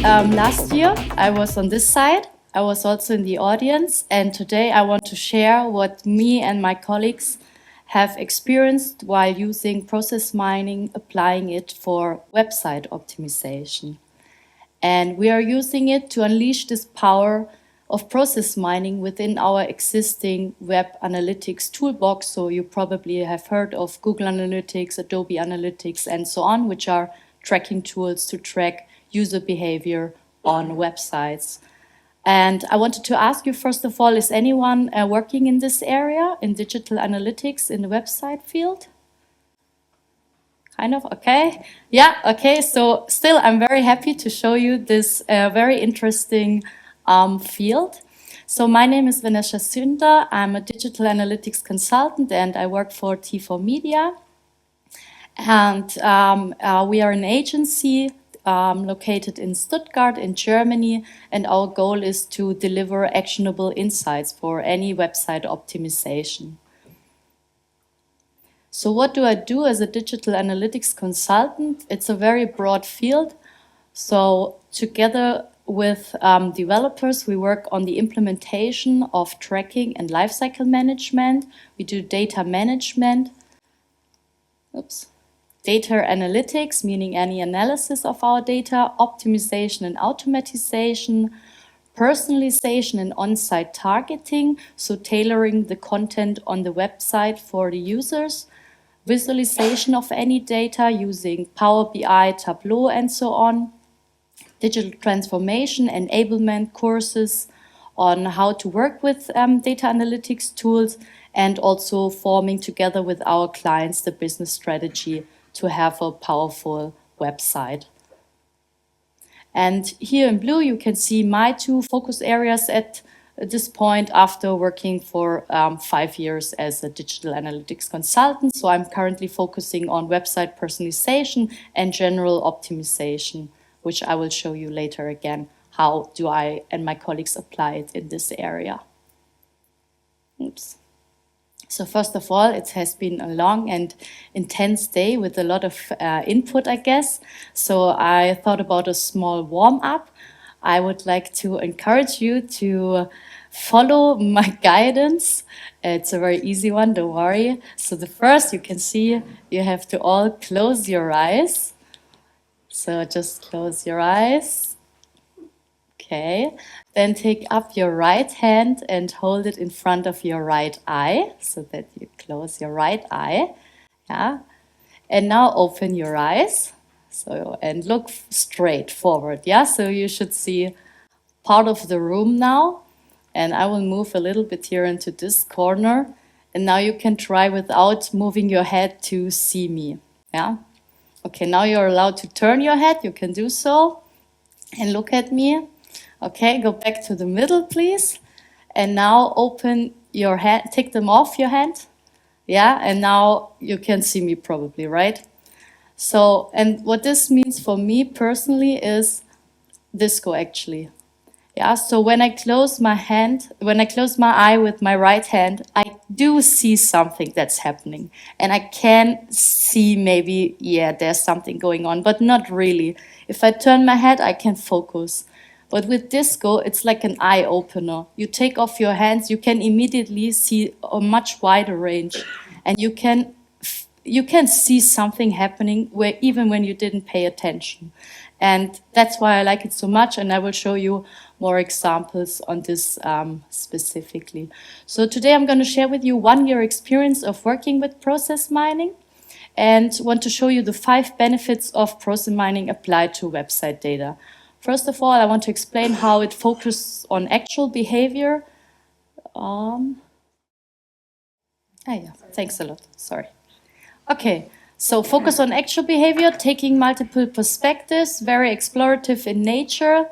Last year, I was on this side. I was also in the audience. And today I want to share what me and my colleagues have experienced while using process mining, applying it for website optimization. And we are using it to unleash this power of process mining within our existing web analytics toolbox. So you probably have heard of Google Analytics, Adobe Analytics, and so on, which are tracking tools to track user behavior on websites. And I wanted to ask you, first of all, is anyone working in this area, in digital analytics in the website field? Kind of, okay. Yeah, okay. So still, I'm very happy to show you this very interesting field. So my name is Vanessa Schindler. I'm a digital analytics consultant and I work for T4 Media. And we are an agency located in Stuttgart in Germany. And our goal is to deliver actionable insights for any website optimization. So what do I do as a digital analytics consultant? It's a very broad field. So together with developers, we work on the implementation of tracking and lifecycle management. We do data management, data analytics, meaning any analysis of our data, optimization and automatization, personalization and on-site targeting, so tailoring the content on the website for the users, visualization of any data using Power BI, Tableau, and so on, digital transformation, enablement courses on how to work with data analytics tools, and also forming together with our clients the business strategy to have a powerful website. And here in blue, you can see my two focus areas at this point after working for 5 years as a digital analytics consultant. So I'm currently focusing on website personalization and general optimization, which I will show you later again. How do I and my colleagues apply it in this area? Oops. So first of all, it has been a long and intense day with a lot of input, I guess. So I thought about a small warm-up. I would like to encourage you to follow my guidance. It's a very easy one, don't worry. So the first, you can see, you have to all close your eyes. So just close your eyes. Okay, then take up your right hand and hold it in front of your right eye so that you close your right eye. Yeah, and now open your eyes. So, and look straight forward. Yeah, so you should see part of the room now. And I will move a little bit here into this corner. And now you can try without moving your head to see me. Yeah. Okay, now you're allowed to turn your head. You can do so and look at me. Okay, go back to the middle, please. And now open your hand, take them off your hand. Yeah, and now you can see me probably, right? So, and what this means for me personally is disco actually. Yeah, so when I close my eye with my right hand, I do see something that's happening. And I can see maybe, yeah, there's something going on, but not really. If I turn my head, I can focus. But with disco, it's like an eye opener. You take off your hands, you can immediately see a much wider range. And you can see something happening where even when you didn't pay attention. And that's why I like it so much, and I will show you more examples on this specifically. So today I'm going to share with you 1 year experience of working with process mining and want to show you the 5 benefits of process mining applied to website data. First of all, I want to explain how it focuses on actual behavior. Yeah, thanks a lot, sorry. Okay, so focus on actual behavior, taking multiple perspectives, very explorative in nature,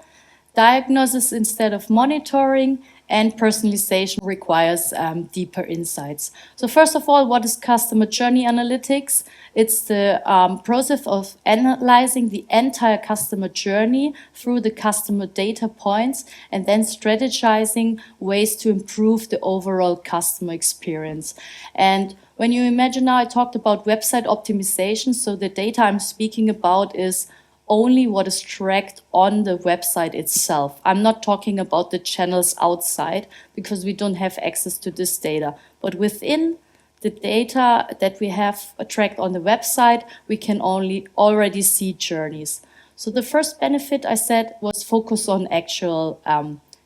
diagnosis instead of monitoring, and personalization requires deeper insights. So first of all, what is customer journey analytics? It's the process of analyzing the entire customer journey through the customer data points and then strategizing ways to improve the overall customer experience. And when you imagine now, I talked about website optimization, so the data I'm speaking about is only what is tracked on the website itself. I'm not talking about the channels outside because we don't have access to this data. But within the data that we have tracked on the website, we can only already see journeys. So the first benefit I said was focus on actual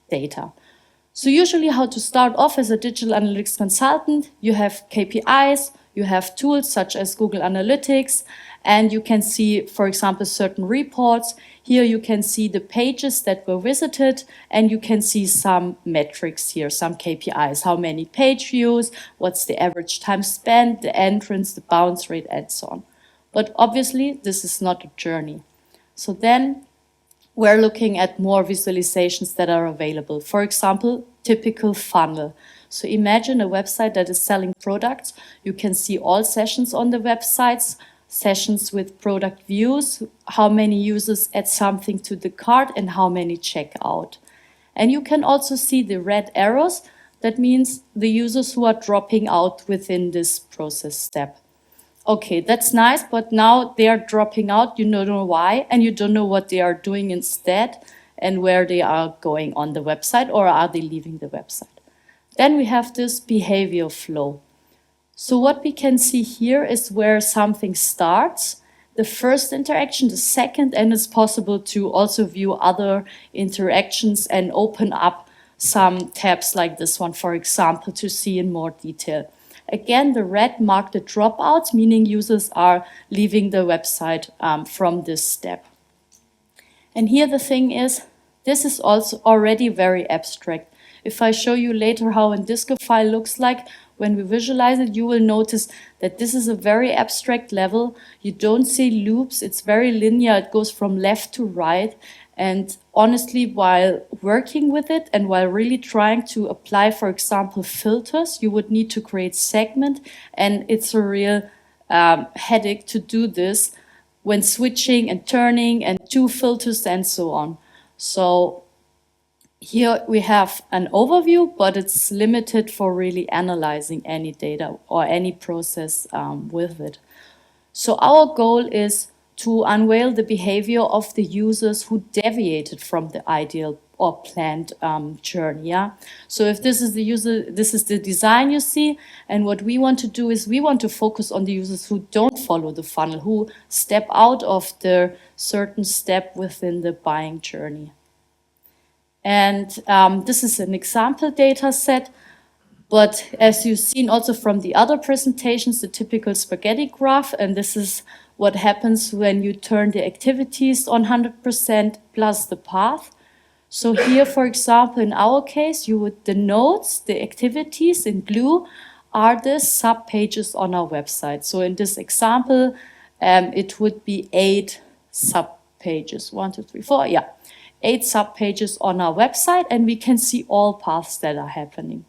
data. So usually how to start off as a digital analytics consultant, you have KPIs, you have tools such as Google Analytics, and you can see, for example, certain reports. Here you can see the pages that were visited, and you can see some metrics here, some KPIs, how many page views, what's the average time spent, the entrance, the bounce rate, and so on. But obviously, this is not a journey. So then we're looking at more visualizations that are available. For example, typical funnel. So imagine a website that is selling products. You can see all sessions on the websites, sessions with product views, how many users add something to the cart and how many check out. And you can also see the red arrows. That means the users who are dropping out within this process step. Okay, that's nice, but now they are dropping out, you don't know why, and you don't know what they are doing instead and where they are going on the website, or are they leaving the website. Then we have this behavior flow. So what we can see here is where something starts, the first interaction, the second, and it's possible to also view other interactions and open up some tabs like this one, for example, to see in more detail. Again, the red mark the dropouts, meaning users are leaving the website from this step. And here the thing is, this is also already very abstract. If I show you later how a Disco file looks like, when we visualize it, you will notice that this is a very abstract level. You don't see loops, it's very linear, it goes from left to right. And honestly, while working with it and while really trying to apply, for example, filters, you would need to create segment, and it's a real headache to do this when switching and turning and two filters and so on. So here we have an overview, but it's limited for really analyzing any data or any process with it. So our goal is to unveil the behavior of the users who deviated from the ideal or planned journey. Yeah? So if this is the user, this is the design you see, and what we want to do is we want to focus on the users who don't follow the funnel, who step out of the certain step within the buying journey. And this is an example data set. But as you've seen also from the other presentations, the typical spaghetti graph, and this is what happens when you turn the activities on 100% plus the path. So here, for example, in our case, the nodes, the activities in blue, are the sub-pages on our website. So in this example, it would be 8 sub-pages, 1, 2, 3, 4, yeah. 8 sub-pages on our website, and we can see all paths that are happening.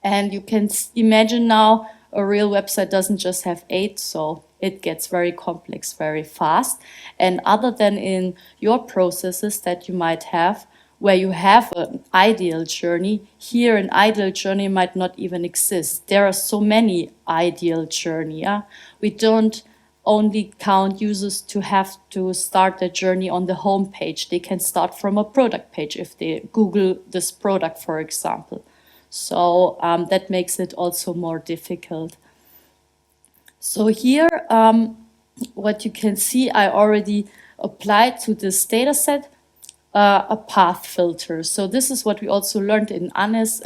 And you can imagine now a real website doesn't just have 8, so it gets very complex very fast. And other than in your processes that you might have, where you have an ideal journey, here an ideal journey might not even exist. There are so many ideal journeys. Yeah? We don't only count users to have to start their journey on the home page. They can start from a product page if they Google this product, for example. So that makes it also more difficult. So here, what you can see, I already applied to this data set a path filter. So this is what we also learned in Anne's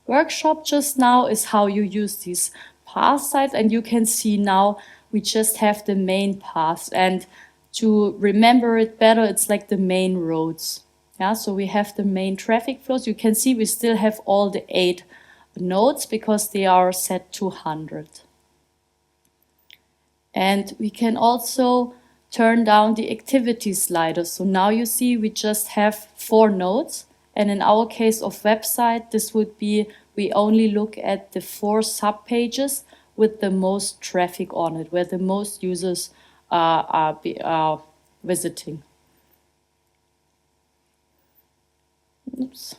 workshop just now, is how you use these path sites. And you can see now we just have the main paths. And to remember it better, it's like the main roads. Yeah, so we have the main traffic flows. You can see we still have all the 8 nodes because they are set to 100. And we can also turn down the activity slider. So now you see we just have 4 nodes. And in our case of website, this would be, we only look at the 4 sub-pages with the most traffic on it, where the most users are visiting. Oops.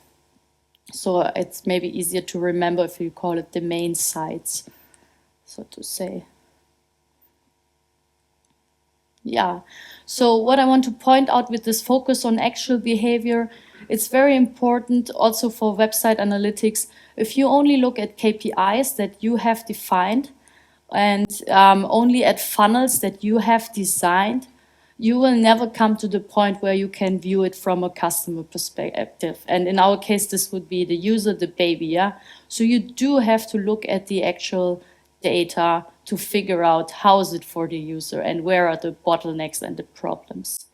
So it's maybe easier to remember if you call it the main sites, so to say. Yeah. So what I want to point out with this focus on actual behavior, it's very important also for website analytics. If you only look at KPIs that you have defined and only at funnels that you have designed, you will never come to the point where you can view it from a customer perspective. And in our case, this would be the user, the baby, yeah? So you do have to look at the actual data to figure out how is it for the user and where are the bottlenecks and the problems.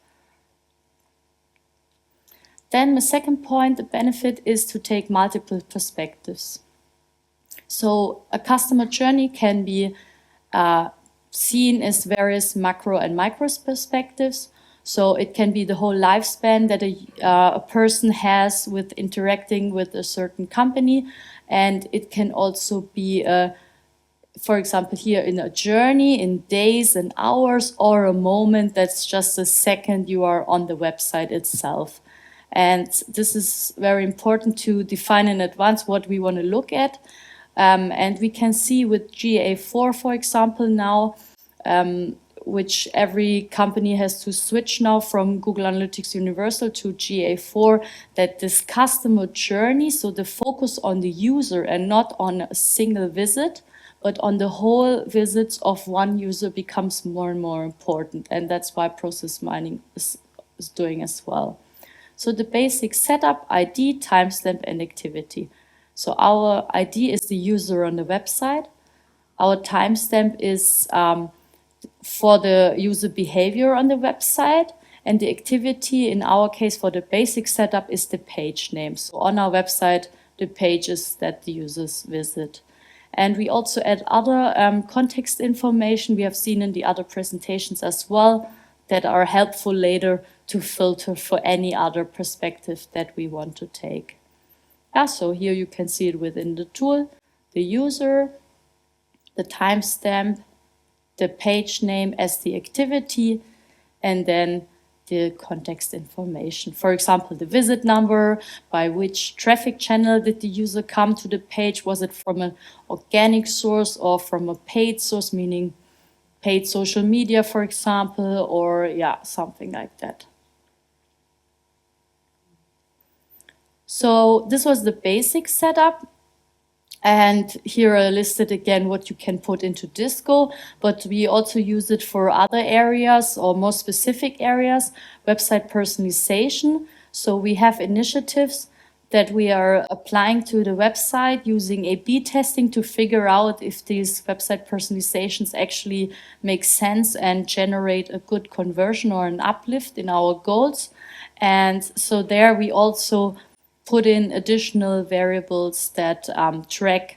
Then the second point, the benefit is to take multiple perspectives. So a customer journey can be seen as various macro and micro perspectives. So it can be the whole lifespan that a person has with interacting with a certain company. And it can also be, for example, here in a journey in days and hours, or a moment that's just a second you are on the website itself. And this is very important to define in advance what we want to look at. And we can see with GA4, for example, now, which every company has to switch now from Google Analytics Universal to GA4, that this customer journey, so the focus on the user and not on a single visit, but on the whole visits of one user becomes more and more important. And that's why process mining is doing as well. So the basic setup, ID, timestamp, and activity. So our ID is the user on the website. Our timestamp is for the user behavior on the website. And the activity, in our case, for the basic setup is the page name. So on our website, the pages that the users visit. And we also add other context information we have seen in the other presentations as well that are helpful later to filter for any other perspective that we want to take. Yeah, so here you can see it within the tool, the user, the timestamp, the page name as the activity, and then the context information. For example, the visit number, by which traffic channel did the user come to the page? Was it from an organic source or from a paid source, meaning paid social media, for example, or yeah, something like that. So this was the basic setup. And here I listed again what you can put into Disco, but we also use it for other areas or more specific areas, website personalization. So we have initiatives that we are applying to the website using A/B testing to figure out if these website personalizations actually make sense and generate a good conversion or an uplift in our goals. And so there we also put in additional variables that track,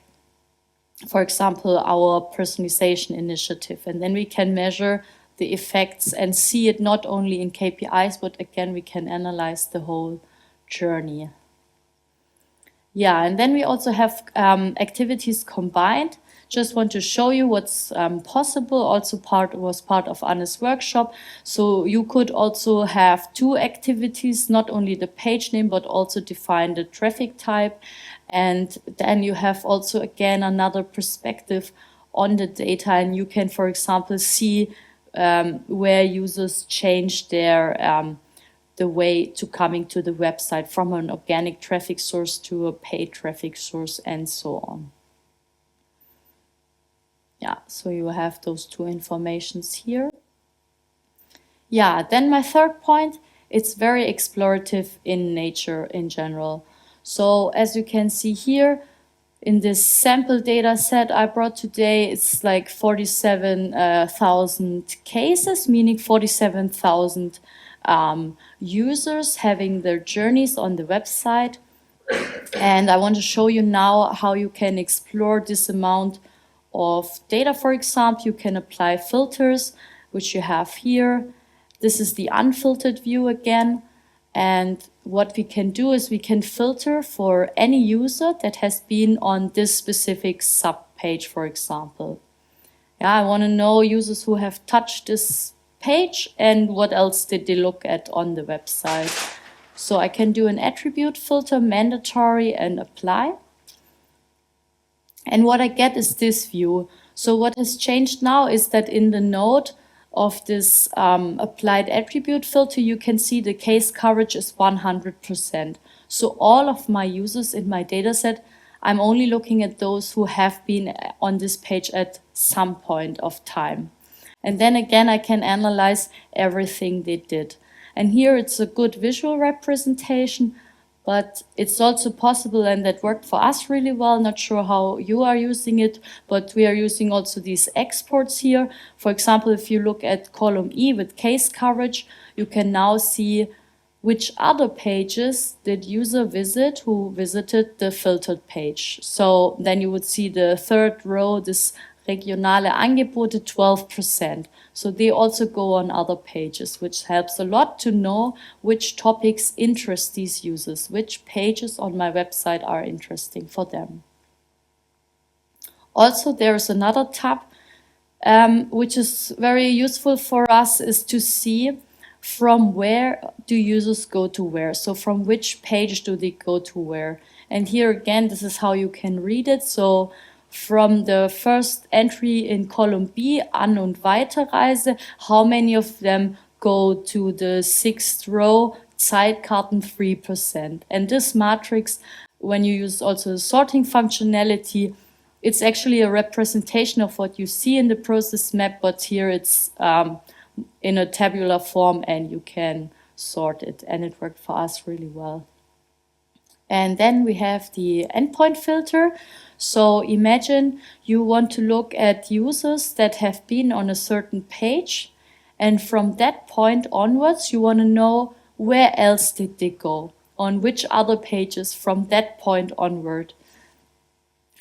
for example, our personalization initiative. And then we can measure the effects and see it not only in KPIs, but again, we can analyze the whole journey. Yeah, and then we also have activities combined. Just want to show you what's possible. Also was part of Anne's workshop. So you could also have two activities, not only the page name, but also define the traffic type. And then you have also, again, another perspective on the data. And you can, for example, see where users change their the way to coming to the website from an organic traffic source to a paid traffic source and so on. Yeah, so you have those two informations here. Yeah, then my third point, it's very explorative in nature in general. So as you can see here, in this sample data set I brought today, it's like 47,000 cases, meaning 47,000 users having their journeys on the website. And I want to show you now how you can explore this amount of data. For example, you can apply filters, which you have here. This is the unfiltered view again. And what we can do is we can filter for any user that has been on this specific sub-page, for example. Yeah, I want to know users who have touched this page and what else did they look at on the website. So I can do an attribute filter, mandatory, and apply. And what I get is this view. So what has changed now is that in the node, of this applied attribute filter, you can see the case coverage is 100%. So all of my users in my dataset, I'm only looking at those who have been on this page at some point of time. And then again, I can analyze everything they did. And here it's a good visual representation, but it's also possible, and that worked for us really well. Not sure how you are using it, but we are using also these exports here. For example, if you look at column E with case coverage, you can now see which other pages did user visit who visited the filtered page. So then you would see the third row, this regionale Angebote, 12%. So they also go on other pages, which helps a lot to know which topics interest these users, which pages on my website are interesting for them. Also, there is another tab which is very useful for us, is to see from where do users go to where. So from which page do they go to where? And here again, this is how you can read it. So from the first entry in column B, An- und Weiterreise, how many of them go to the sixth row, Zeitkarten, 3%. And this matrix, when you use also the sorting functionality, it's actually a representation of what you see in the process map, but here it's in a tabular form and you can sort it, and it worked for us really well. And then we have the endpoint filter. So imagine you want to look at users that have been on a certain page, and from that point onwards, you want to know where else did they go, on which other pages from that point onward.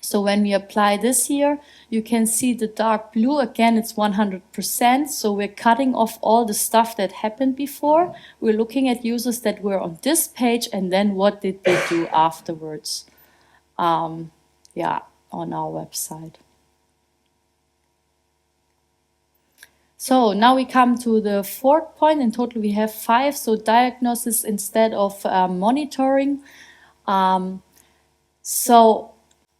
So when we apply this here, you can see the dark blue, again, it's 100%. So we're cutting off all the stuff that happened before. We're looking at users that were on this page, and then what did they do afterwards? On our website. So now we come to the fourth point. In total, we have 5. So diagnosis instead of monitoring.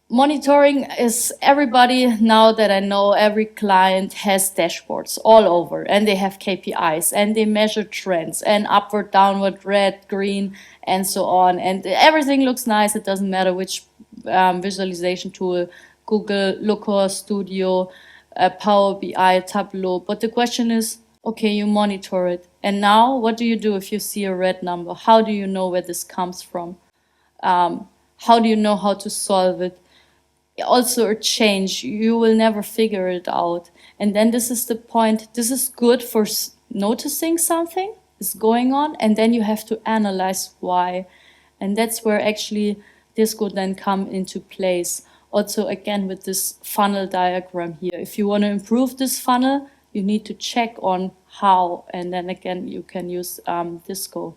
Monitoring is everybody, now that I know, every client has dashboards all over, and they have KPIs, and they measure trends and upward, downward, red, green, and so on. And everything looks nice. It doesn't matter which visualization tool, Google, Looker Studio, Power BI, Tableau. But the question is, okay, you monitor it. And now what do you do if you see a red number? How do you know where this comes from? How do you know how to solve it? Also a change, you will never figure it out. And then this is the point, this is good for noticing something is going on, and then you have to analyze why. And that's where actually this could then come into place. Also, again, with this funnel diagram here, if you want to improve this funnel, you need to check on how, and then again, you can use Disco.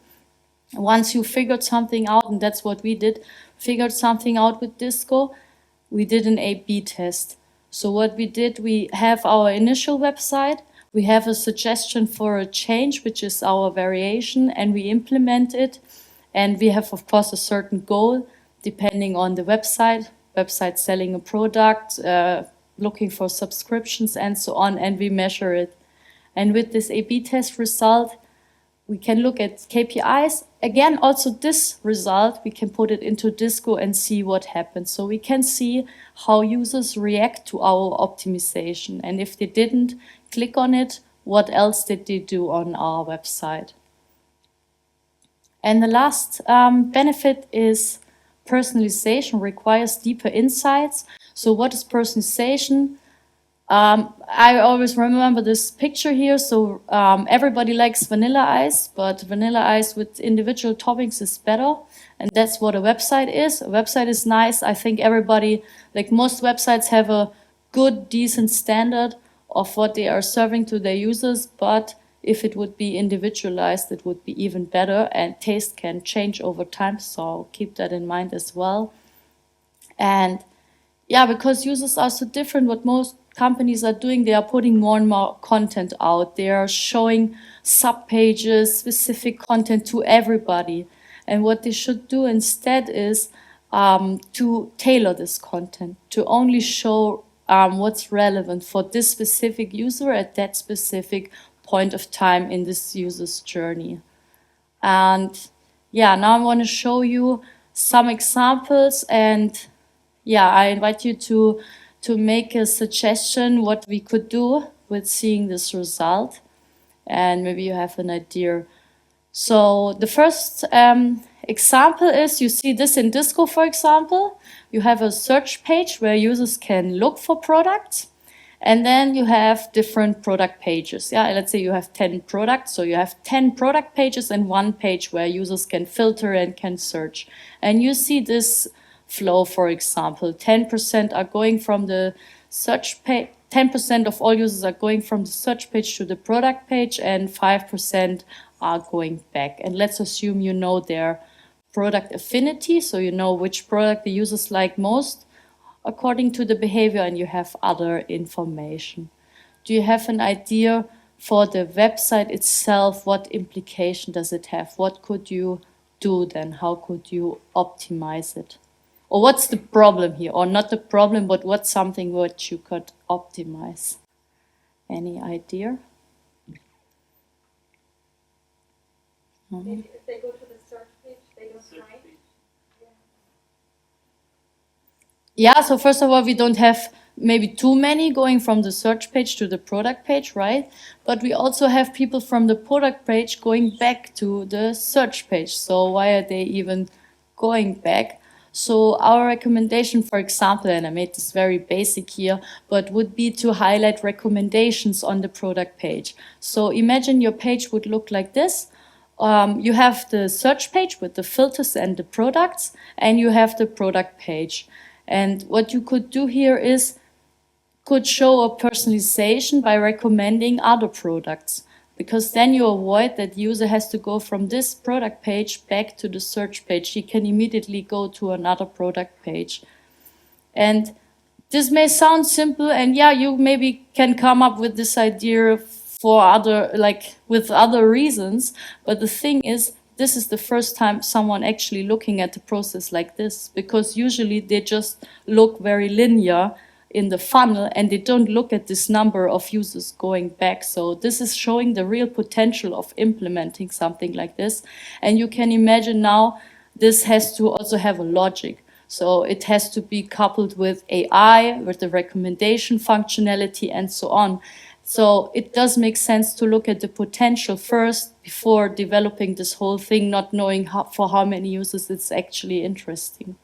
Once you figured something out, and that's what we did, figured something out with Disco, we did an A/B test. So what we did, we have our initial website, we have a suggestion for a change, which is our variation, and we implement it. And we have, of course, a certain goal, depending on the website selling a product, looking for subscriptions, and so on, and we measure it. And with this A/B test result, we can look at KPIs. Again, also this result, we can put it into Disco and see what happens. So we can see how users react to our optimization. And if they didn't click on it, what else did they do on our website? And the last benefit is personalization requires deeper insights. So what is personalization? I always remember this picture here. So everybody likes vanilla ice, but vanilla ice with individual toppings is better. And that's what a website is. A website is nice. I think everybody, like most websites, have a good, decent standard of what they are serving to their users. But if it would be individualized, it would be even better. And taste can change over time. So keep that in mind as well. And yeah, because users are so different, what most companies are doing, they are putting more and more content out. They are showing sub-pages, specific content to everybody. And what they should do instead is to tailor this content, to only show what's relevant for this specific user at that specific point of time in this user's journey. And yeah, now I want to show you some examples, and yeah, I invite you to make a suggestion what we could do with seeing this result, and maybe you have an idea. So the first example is, you see this in Disco, for example. You have a search page where users can look for products, and then you have different product pages. Yeah, let's say you have 10 products, so you have 10 product pages and one page where users can filter and can search. And you see this flow, for example, 10% are going from the search page, 10% of all users are going from the search page to the product page, and 5% are going back. And let's assume you know their product affinity, so you know which product the users like most according to the behavior, and you have other information. Do you have an idea for the website itself? What implication does it have? What could you do then? How could you optimize it? Or what's the problem here? Or not the problem, but what's something which you could optimize? Any idea? Maybe if they go to the search page, they don't find. Yeah, so first of all, we don't have maybe too many going from the search page to the product page, right? But we also have people from the product page going back to the search page. So why are they even going back? So our recommendation, for example, and I made this very basic here, but would be to highlight recommendations on the product page. So imagine your page would look like this. You have the search page with the filters and the products, and you have the product page. And what you could do here is could show a personalization by recommending other products, because then you avoid that user has to go from this product page back to the search page. He can immediately go to another product page. And this may sound simple, and yeah, you maybe can come up with this idea for other, like with other reasons, but the thing is, this is the first time someone actually looking at the process like this, because usually they just look very linear in the funnel and they don't look at this number of users going back. So this is showing the real potential of implementing something like this. And you can imagine now this has to also have a logic. So it has to be coupled with AI, with the recommendation functionality and so on. So it does make sense to look at the potential first before developing this whole thing, not knowing for how many users it's actually interesting.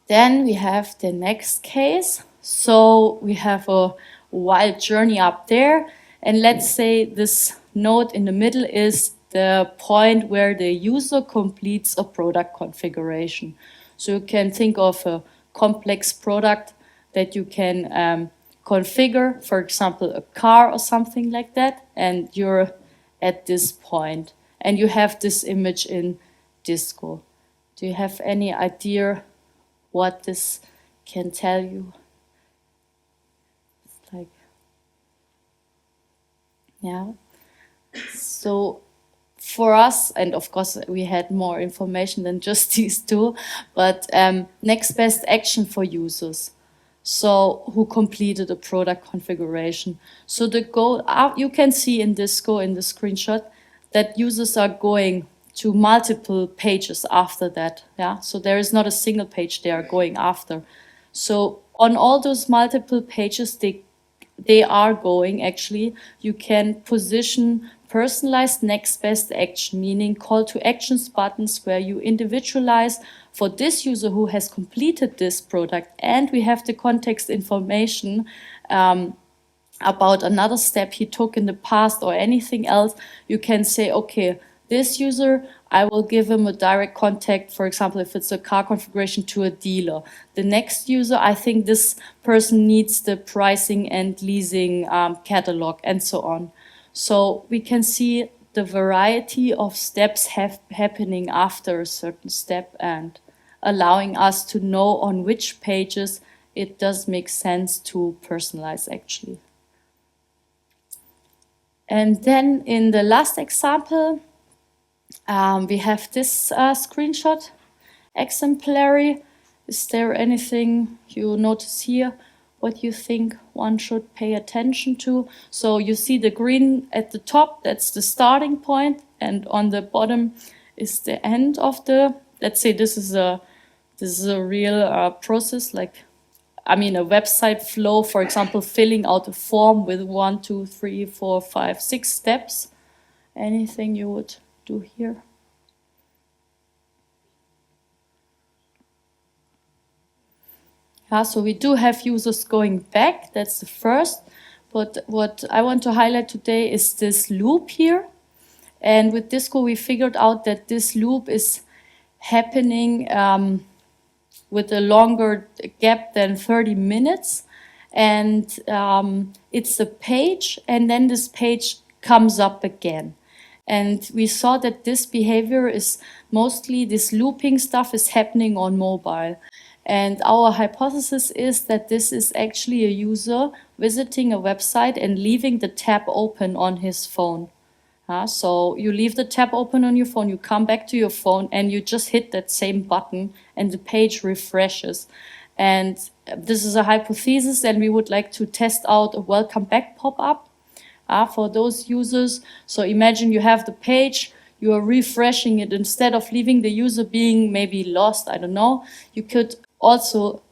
Then we have the next case. So we have a wild journey up there. And let's say this node in the middle is the point where the user completes a product configuration. So you can think of a complex product that you can configure, for example, a car or something like that, and you're at this point, and you have this image in Disco. Do you have any idea what this can tell you? It's like, yeah. So for us, and of course we had more information than just these two, but next best action for users. So who completed a product configuration. So the goal, you can see in Disco, in the screenshot, that users are going to multiple pages after that. Yeah, so there is not a single page they are going after. So on all those multiple pages they are going, actually, you can position personalized next best action, meaning call to actions buttons where you individualize for this user who has completed this product, and we have the context information about another step he took in the past or anything else. You can say, okay, this user, I will give him a direct contact, for example, if it's a car configuration, to a dealer. The next user, I think this person needs the pricing and leasing catalog and so on. So we can see the variety of steps happening after a certain step and allowing us to know on which pages it does make sense to personalize actually. And then in the last example, we have this screenshot exemplary, Is there anything you notice here? What you think one should pay attention to? So you see the green at the top, that's the starting point, and on the bottom is the end of the, let's say this is a real process, like, I mean, a website flow, for example, filling out a form with 1, 2, 3, 4, 5, 6 steps. Anything you would do here? Yeah, so we do have users going back, that's the first. But what I want to highlight today is this loop here. And with Disco, we figured out that this loop is happening with a longer gap than 30 minutes. And it's a page, and then this page comes up again. And we saw that this behavior is mostly, this looping stuff is happening on mobile. And our hypothesis is that this is actually a user visiting a website and leaving the tab open on his phone. So you leave the tab open on your phone, you come back to your phone, and you just hit that same button, and the page refreshes. And this is a hypothesis, and we would like to test out a welcome back pop-up for those users. So imagine you have the page, you are refreshing it. Instead of leaving the user being maybe lost, I don't know, you could also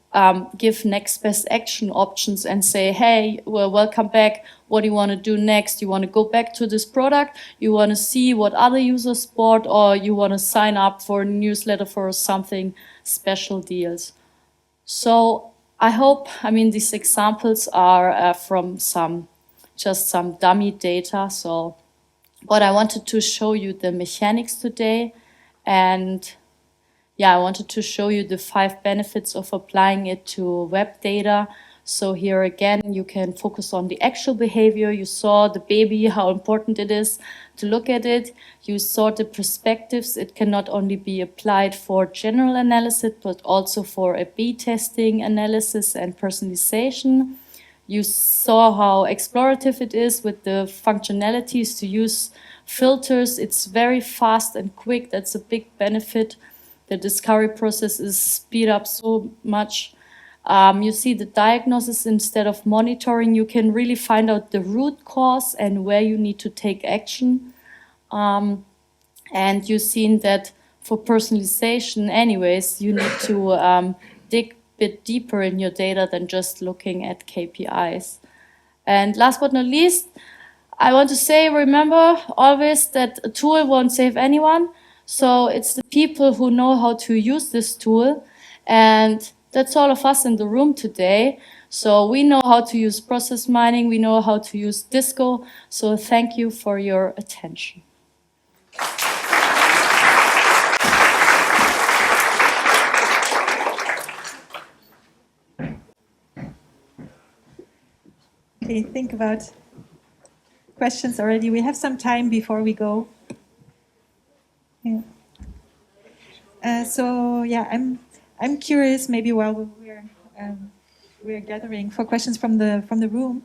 give next best action options and say, hey, well, welcome back. What do you want to do next? You want to go back to this product? You want to see what other users bought, or you want to sign up for a newsletter for something special deals? So I hope, I mean, these examples are from just some dummy data. So, but I wanted to show you the mechanics today, and yeah, I wanted to show you the 5 benefits of applying it to web data. So here again, you can focus on the actual behavior. You saw the baby, how important it is to look at it. You saw the perspectives. It can not only be applied for general analysis, but also for A/B testing analysis and personalization. You saw how explorative it is with the functionalities to use filters. It's very fast and quick. That's a big benefit. The discovery process is speed up so much. You see the diagnosis instead of monitoring. You can really find out the root cause and where you need to take action. And you've seen that for personalization anyways, you need to dig a bit deeper in your data than just looking at KPIs. And last but not least, I want to say, remember always that a tool won't save anyone. So it's the people who know how to use this tool. And that's all of us in the room today. So we know how to use process mining. We know how to use Disco. So thank you for your attention. Okay, think about questions already. We have some time before we go. Yeah. So yeah, I'm curious. Maybe while we're gathering for questions from the room,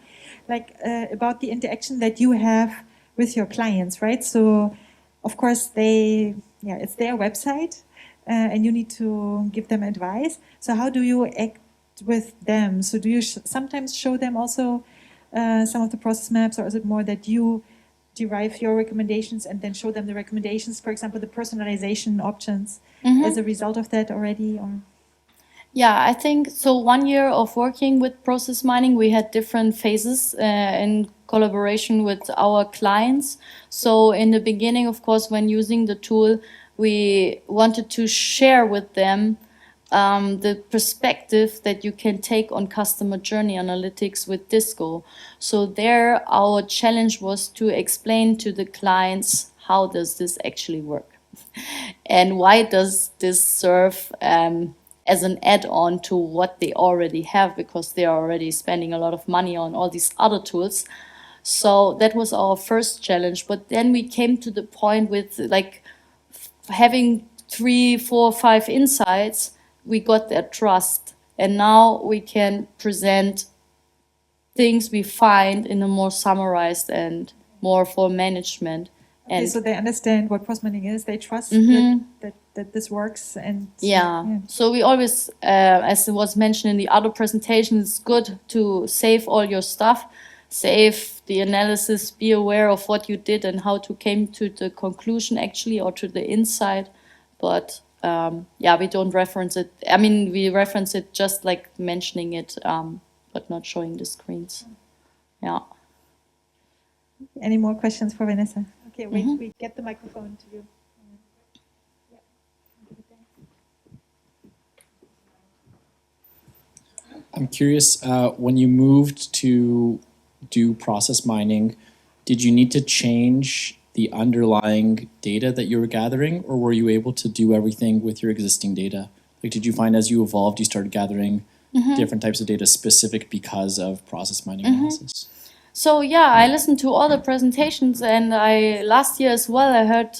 like about the interaction that you have with your clients, right? So, of course, it's their website, and you need to give them advice. So, how do you act with them? So, do you sometimes show them also some of the process maps, or is it more that you derive your recommendations and then show them the recommendations, for example, the personalization options as a result of that already? Or yeah, I think so. 1 year of working with process mining, we had different phases in collaboration with our clients. So in the beginning, of course, when using the tool, we wanted to share with them the perspective that you can take on customer journey analytics with Disco. So there, our challenge was to explain to the clients, how does this actually work? And why does this serve as an add-on to what they already have, because they are already spending a lot of money on all these other tools. So that was our first challenge. But then we came to the point with like having 3, 4, 5 insights, we got their trust. And now we can present things we find in a more summarized and more for management Okay, And so they understand what cross-mining is. They trust that this works, and yeah. So we always, as it was mentioned in the other presentation, it's good to save all your stuff, save the analysis, be aware of what you did and how to came to the conclusion actually, or to the insight. But yeah, we don't reference it. I mean, we reference it just like mentioning it, but not showing the screens. Yeah. Any more questions for Vanessa? Okay, wait, we get the microphone to you. I'm curious, when you moved to do process mining, did you need to change the underlying data that you were gathering, or were you able to do everything with your existing data? Like, did you find as you evolved, you started gathering different types of data specific because of process mining analysis? So yeah, I listened to all the presentations, and last year as well, I heard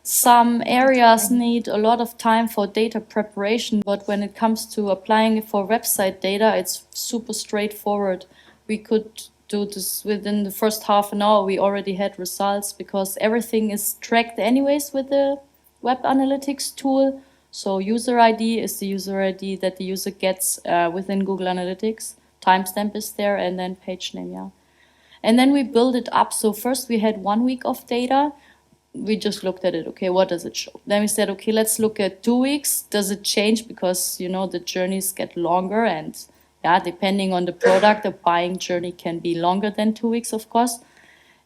some areas need a lot of time for data preparation, but when it comes to applying it for website data, it's super straightforward. We could do this within the first half an hour. We already had results because everything is tracked anyways with the web analytics tool. So user ID is the user ID that the user gets within Google Analytics. Timestamp is there, and then page name, yeah. And then we build it up. So first we had 1 week of data. We just looked at it. Okay, what does it show? Then we said, okay, let's look at 2 weeks. Does it change? Because, you know, the journeys get longer, and yeah, depending on the product, the buying journey can be longer than 2 weeks, of course.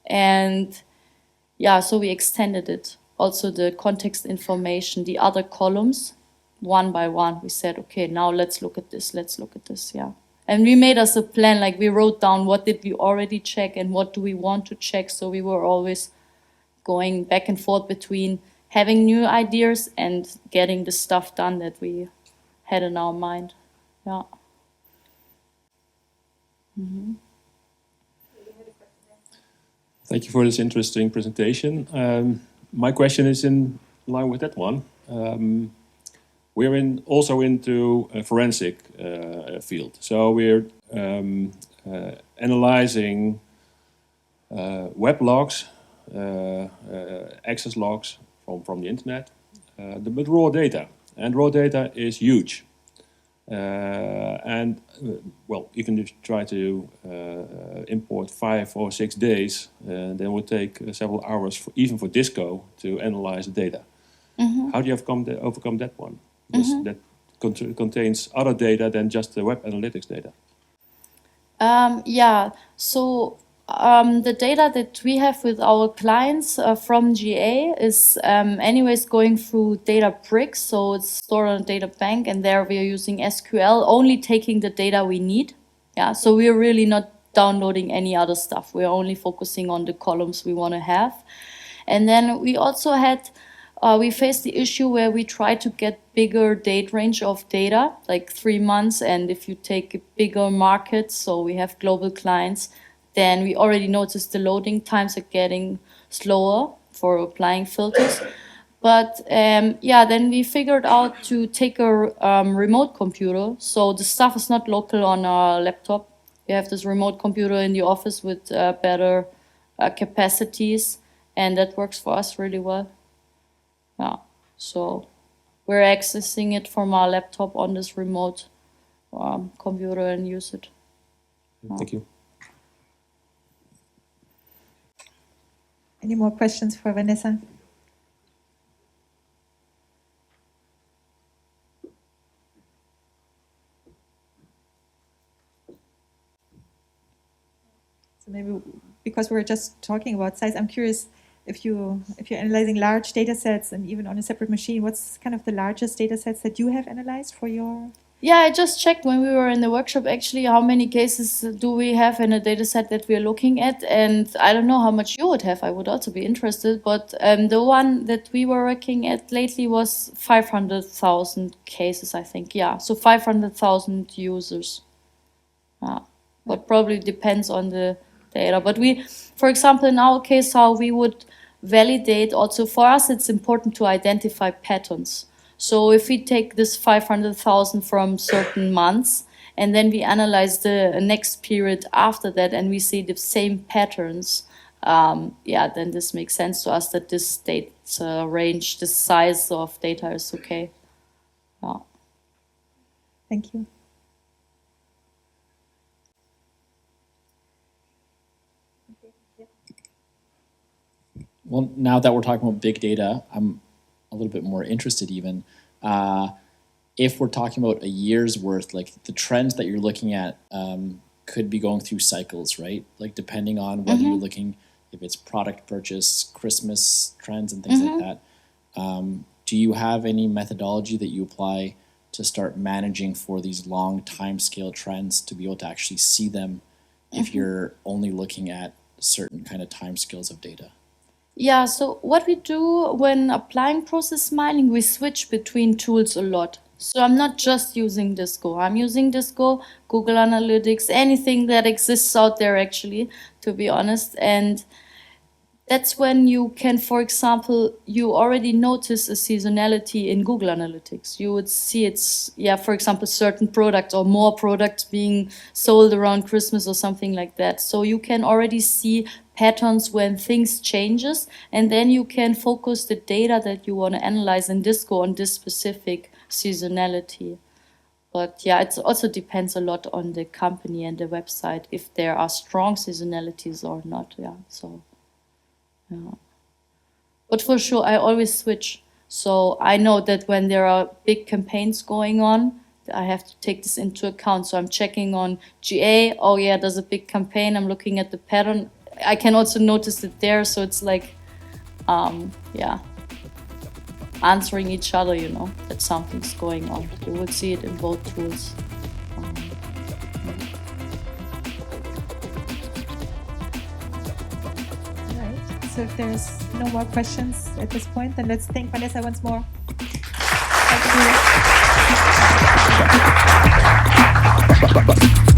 And yeah, so we extended it. Also the context information, the other columns, one by one. We said, okay, now let's look at this. Let's look at this. Yeah. And we made us a plan, like we wrote down what did we already check and what do we want to check. So we were always going back and forth between having new ideas and getting the stuff done that we had in our mind. Yeah. Thank you for this interesting presentation. My question is in line with that one. We're also into a forensic field. So we're analyzing web logs, access logs from the internet, but raw data. And raw data is huge. Well, even if you try to import 5 or 6 days, then it would take several hours, even for Disco, to analyze the data. How do you overcome that one? Because that contains other data than just the web analytics data. Yeah, so the data that we have with our clients from GA is anyways going through data bricks, so it's stored on a data bank, and there we are using SQL, only taking the data we need. Yeah, so we're really not downloading any other stuff. We're only focusing on the columns we want to have. And then we also had we faced the issue where we try to get bigger date range of data, like 3 months. And if you take a bigger market, so we have global clients, then we already noticed the loading times are getting slower for applying filters. But yeah, then we figured out to take a remote computer. So the stuff is not local on our laptop. We have this remote computer in the office with better capacities, and that works for us really well. Yeah, so we're accessing it from our laptop on this remote computer and use it. Thank you. Any more questions for Vanessa? So maybe because we're just talking about size, I'm curious if you're analyzing large data sets and even on a separate machine, what's kind of the largest data sets that you have analyzed for your? Yeah, I just checked when we were in the workshop actually how many cases do we have in a data set that we're looking at, and I don't know how much you would have. I would also be interested, but the one that we were working at lately was 500,000 cases, I think. Yeah, so 500,000 users. Yeah, but probably depends on the data. But we, for example, in our case, how we would validate also for us, it's important to identify patterns. So if we take this 500,000 from certain months and then we analyze the next period after that and we see the same patterns, yeah, then this makes sense to us that this date range, this size of data is okay. Yeah. Thank you. Well, now that we're talking about big data, I'm a little bit more interested even. If we're talking about a year's worth, like the trends that you're looking at could be going through cycles, right? Like depending on whether you're looking, if it's product purchase, Christmas trends and things like that. Do you have any methodology that you apply to start managing for these long timescale trends to be able to actually see them if you're only looking at certain kind of timescales of data? Yeah, so what we do when applying process mining, we switch between tools a lot. So I'm not just using Disco. I'm using Disco, Google Analytics, anything that exists out there actually, to be honest. And that's when you can, for example, you already notice a seasonality in Google Analytics. You would see it's, yeah, for example, certain products or more products being sold around Christmas or something like that. So you can already see patterns when things changes, and then you can focus the data that you want to analyze in Disco on this specific seasonality. But yeah, it also depends a lot on the company and the website, if there are strong seasonalities or not. Yeah, so. Yeah. But for sure, I always switch. So I know that when there are big campaigns going on, I have to take this into account. So I'm checking on GA. Oh yeah, there's a big campaign. I'm looking at the pattern. I can also notice it there. So it's like, yeah, answering each other, you know, that something's going on. You would see it in both tools. So if there's no more questions at this point, then let's thank Vanessa once more. Thank you.